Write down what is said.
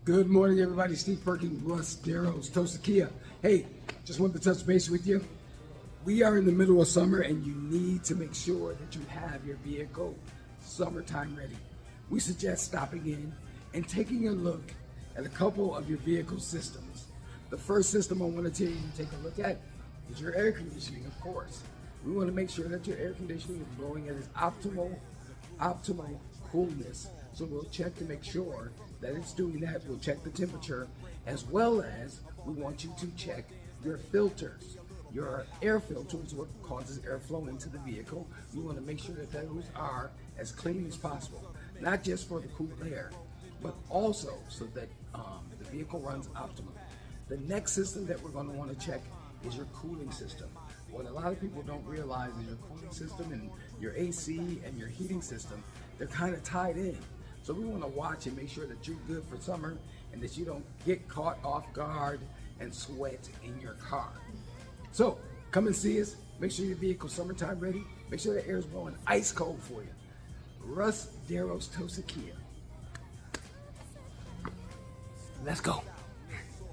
Good morning, everybody. Steve Perkins, Russ Darrow Kia. Hey, just wanted to touch base with you. We are in the middle of summer, and you need to make sure that you have your vehicle summertime ready. We suggest stopping in and taking a look at a couple of your vehicle systems. The first system I want to tell you to take a look at is your air conditioning, of course. We want to make sure that your air conditioning is blowing at its optimal coolness. So we'll check to make sure that it's doing that. We'll check the temperature, as well as we want you to check your filters. Your air filter is what causes airflow into the vehicle. We want to make sure that those are as clean as possible, not just for the cool air, but also so that the vehicle runs optimally. The next system that we're going to want to check is your cooling system. What a lot of people don't realize is your cooling system and your AC and your heating system, they're kind of tied in. So we want to watch and make sure that you're good for summer and that you don't get caught off guard and sweat in your car. So come and see us. Make sure your vehicle's summertime ready. Make sure the air is blowing ice cold for you. Russ Darrow Kia. Let's go.